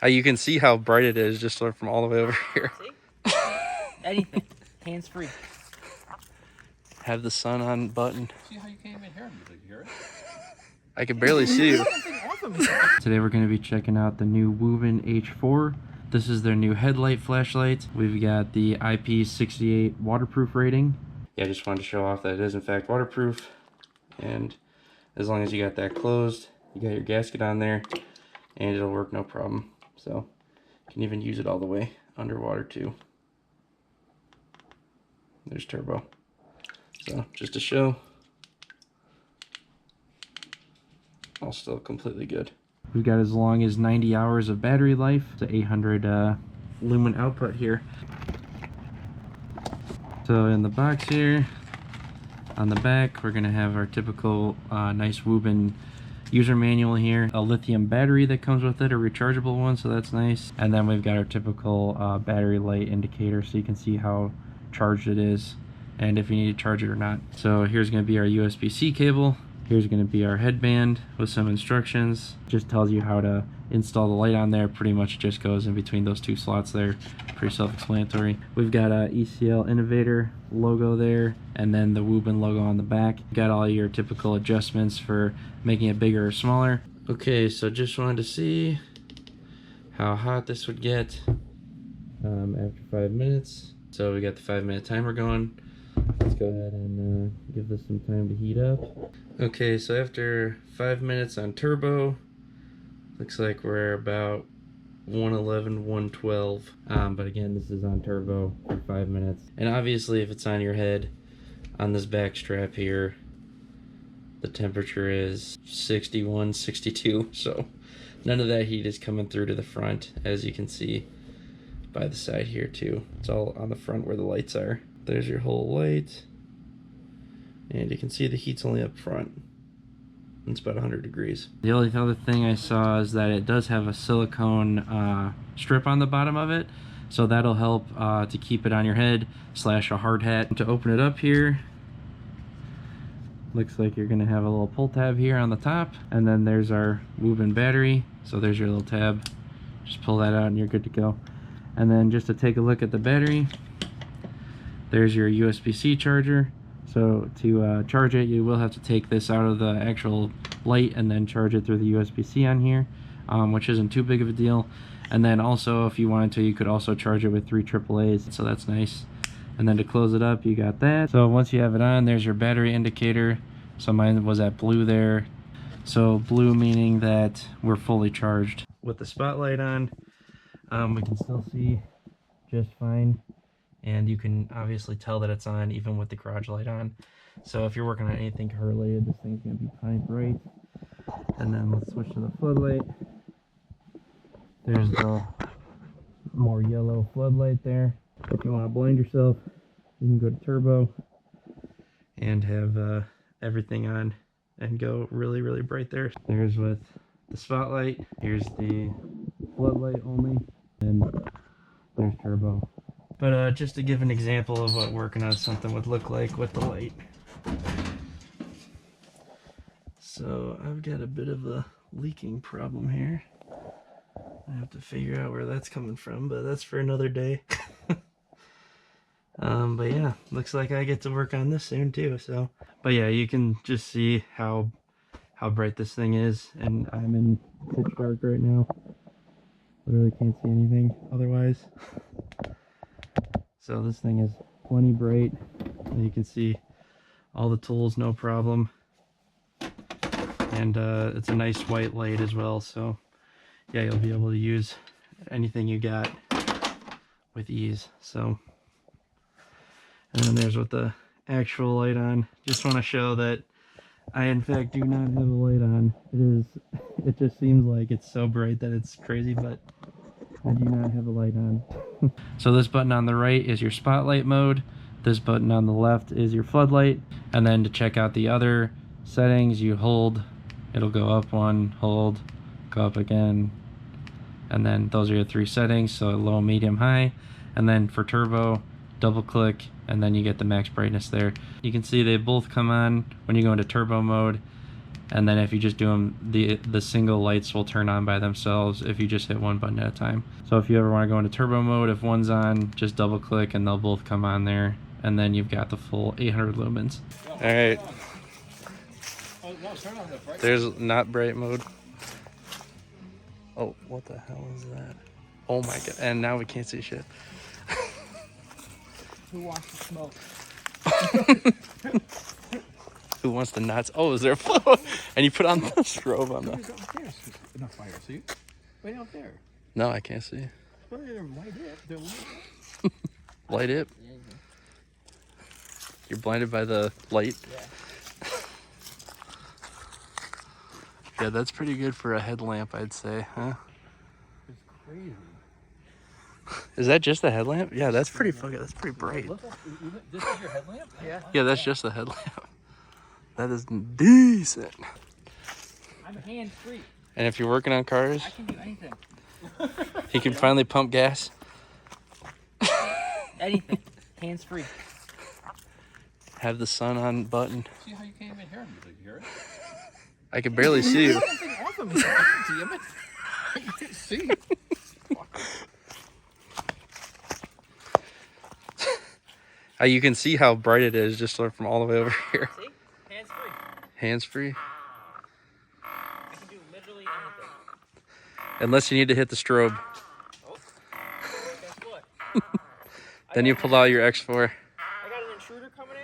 You can see how bright it is just from all the way over here. See? Anything. Hands free. Have the sun on button. See how you can't even hear me? Did you hear it? I can barely see you. Off of me. Today we're going to be checking out the new Wuben H4. This is their new headlight flashlight. We've got the IP68 waterproof rating. Yeah, I just wanted to show off that it is in fact waterproof. And as long as you got that closed, you got your gasket on there, and it'll work no problem. So you can even use it all the way underwater too. There's turbo. So just to show, all still completely good. We've got as long as 90 hours of battery life. It's an 800 lumen output here. So in the box here, on the back, we're gonna have our typical nice Wuben user manual here, a lithium battery that comes with it, a rechargeable one, so that's nice. And then we've got our typical battery light indicator, so you can see how charged it is and if you need to charge it or not. So here's going to be our USB-C cable. Here's going to be our headband with some instructions. Just tells you how to install the light on there. Pretty much just goes in between those two slots there. Pretty self-explanatory. We've got a ECL Innovator logo there, and then the Wuben logo on the back. Got all your typical adjustments for making it bigger or smaller. Okay, so just wanted to see how hot this would get after 5 minutes. So we got the 5-minute timer going. Let's go ahead and give this some time to heat up. Okay, so after 5 minutes on turbo, looks like we're about 111, 112. But again, this is on turbo for 5 minutes. And obviously, if it's on your head, on this back strap here, the temperature is 61, 62. So none of that heat is coming through to the front, as you can see by the side here too. It's all on the front where the lights are. There's your whole light, and you can see the heat's only up front. It's about 100 degrees. The only other thing I saw is that it does have a silicone strip on the bottom of it, so that'll help to keep it on your head / a hard hat. To open it up here, looks like you're gonna have a little pull tab here on the top, and then there's our Wuben battery. So there's your little tab. Just pull that out and you're good to go. And then just to take a look at the battery, there's your USB-C charger. So to charge it, you will have to take this out of the actual light and then charge it through the USB-C on here, which isn't too big of a deal. And then also, if you wanted to, you could also charge it with 3 AAAs, so that's nice. And then to close it up, you got that. So once you have it on, there's your battery indicator. So mine was at blue there. So blue meaning that we're fully charged. With the spotlight on, we can still see just fine. And you can obviously tell that it's on even with the garage light on. So if you're working on anything car related, this thing's gonna be fine bright. And then let's switch to the floodlight. There's the more yellow floodlight there. If you want to blind yourself, you can go to turbo and have everything on and go really, really bright there. There's with the spotlight. Here's the floodlight only, and there's turbo. But just to give an example of what working on something would look like with the light. So I've got a bit of a leaking problem here. I have to figure out where that's coming from, but that's for another day. But yeah, looks like I get to work on this soon too. So, but yeah, you can just see how bright this thing is, and I'm in pitch dark right now. Literally can't see anything otherwise. So this thing is plenty bright. You can see all the tools, no problem. And it's a nice white light as well. So yeah, you'll be able to use anything you got with ease. So, and then there's with the actual light on. Just want to show that I in fact do not have a light on. It just seems like it's so bright that it's crazy, but I do not have a light on. So this button on the right is your spotlight mode. This button on the left is your floodlight. And then to check out the other settings, you hold, it'll go up one, hold, go up again. And then those are your 3 settings, so low, medium, high. And then for turbo, double click, and then you get the max brightness there. You can see they both come on when you go into turbo mode. And then if you just do them, the single lights will turn on by themselves if you just hit one button at a time. So if you ever want to go into turbo mode, if one's on, just double click and they'll both come on there. And then you've got the full 800 lumens. All right. There's not bright mode. Oh, what the hell is that? Oh my god. And now we can't see shit. Who wants to smoke? Who wants the nuts? Oh, is there a flow? And you put on the strobe on the... Enough fire, see? Right out there. No, I can't see. Well, they're light it. They're light it. Light it? You're blinded by the light? Yeah. Yeah, that's pretty good for a headlamp, I'd say, huh? It's crazy. Is that just the headlamp? Yeah, that's pretty fucking, that's pretty bright. Look up, this is your headlamp? Yeah. Yeah, that's just the headlamp. That is decent. I'm hands-free. And if you're working on cars, I can do anything. he can finally pump gas. Anything. Hands-free. Have the sun on button. See how you can't even hear him? You hear it? I can barely see you. Something off of me. Damn it. I can't see. You can see how bright it is just from all the way over here. See? Hands-free. Hands-free. I can do literally anything. Unless you need to hit the strobe. Oh. Guess what? Then you pull out your X4. I got an intruder coming in.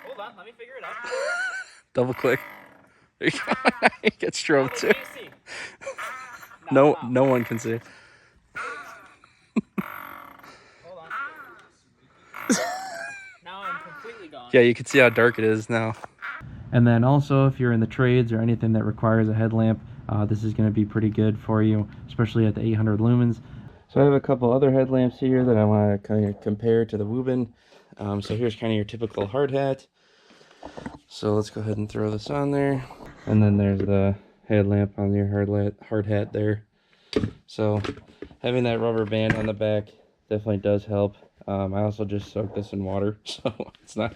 Hold on, let me figure it out. Double click. There you go. You get strobe How too. much can you see? No one can see. Hold on. Now I'm completely gone. Yeah, you can see how dark it is now. And then also, if you're in the trades or anything that requires a headlamp, this is going to be pretty good for you, especially at the 800 lumens. So I have a couple other headlamps here that I want to kind of compare to the Wuben. So here's kind of your typical hard hat. So let's go ahead and throw this on there. And then there's the headlamp on your hard hat there. So having that rubber band on the back definitely does help. I also just soaked this in water, so it's not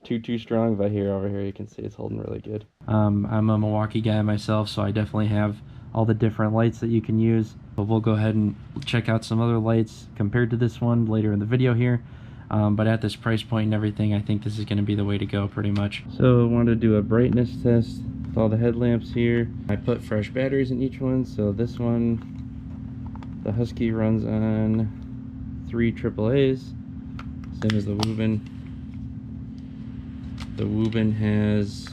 too strong, but over here you can see it's holding really good. I'm a Milwaukee guy myself, so I definitely have all the different lights that you can use. But we'll go ahead and check out some other lights compared to this one later in the video here. But at this price point and everything, I think this is going to be the way to go pretty much. So I wanted to do a brightness test with all the headlamps here. I put fresh batteries in each one. So this one, the Husky runs on 3 AAAs, same as the Wuben. The Wuben has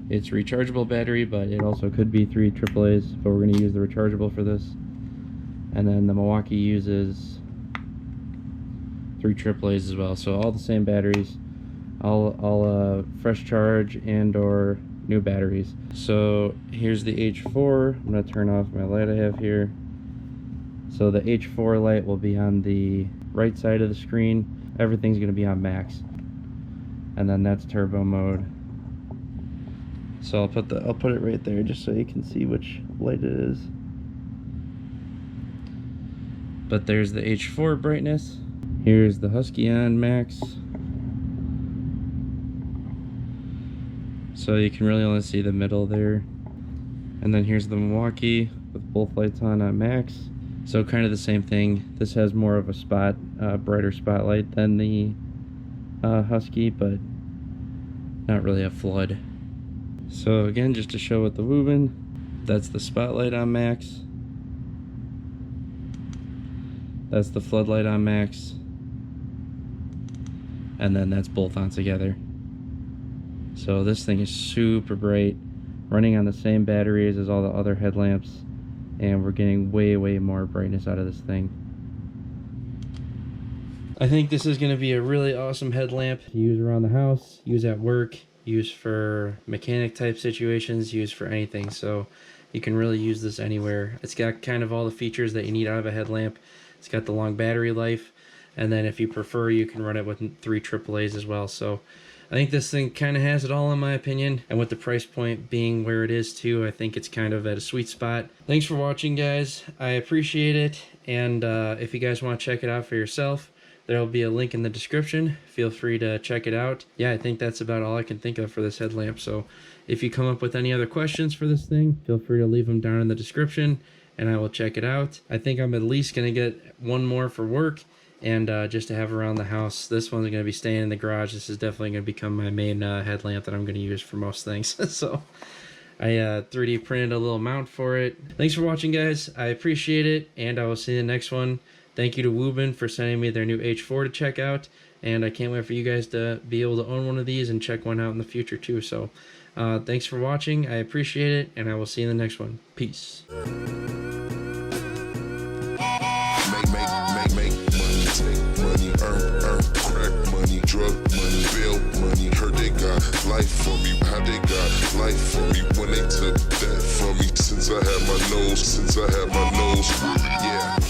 its rechargeable battery, but it also could be 3 AAAs, but we're going to use the rechargeable for this. And then the Milwaukee uses 3 AAAs as well, so all the same batteries, all fresh charge and or new batteries. So here's the H4. I'm going to turn off my light I have here. So the H4 light will be on the right side of the screen. Everything's going to be on max. And then that's turbo mode. So I'll put it right there just so you can see which light it is. But there's the H4 brightness. Here's the Husky on max. So you can really only see the middle there. And then here's the Milwaukee with both lights on at max. So kind of the same thing. This has more of a brighter spotlight than the Husky, but not really a flood. So again, just to show with the Wuben, that's the spotlight on max. That's the floodlight on max. And then that's both on together. So this thing is super bright, running on the same batteries as all the other headlamps, and we're getting way more brightness out of this thing. I think this is going to be a really awesome headlamp to use around the house, use at work, use for mechanic type situations, use for anything. So you can really use this anywhere. It's got kind of all the features that you need out of a headlamp. It's got the long battery life, and then if you prefer, you can run it with 3 AAAs as well. So I think this thing kind of has it all in my opinion, and with the price point being where it is too, I think it's kind of at a sweet spot. Thanks for watching, guys. I appreciate it, and if you guys want to check it out for yourself, There'll be a link in the description. Feel free to check it out. Yeah, I think that's about all I can think of for this headlamp. So if you come up with any other questions for this thing, feel free to leave them down in the description and I will check it out. I think I'm at least going to get one more for work and just to have around the house. This one's going to be staying in the garage. This is definitely going to become my main headlamp that I'm going to use for most things. So I 3D printed a little mount for it. Thanks for watching, guys. I appreciate it, and I will see you in the next one. Thank you to Wuben for sending me their new H4 to check out, and I can't wait for you guys to be able to own one of these and check one out in the future too. So thanks for watching. I appreciate it, and I will see you in the next one. Peace. Money, earn, crack money, drug money, bail money. Heard they got life for me, how they got life for me when they took that from me. Since I had my nose, yeah.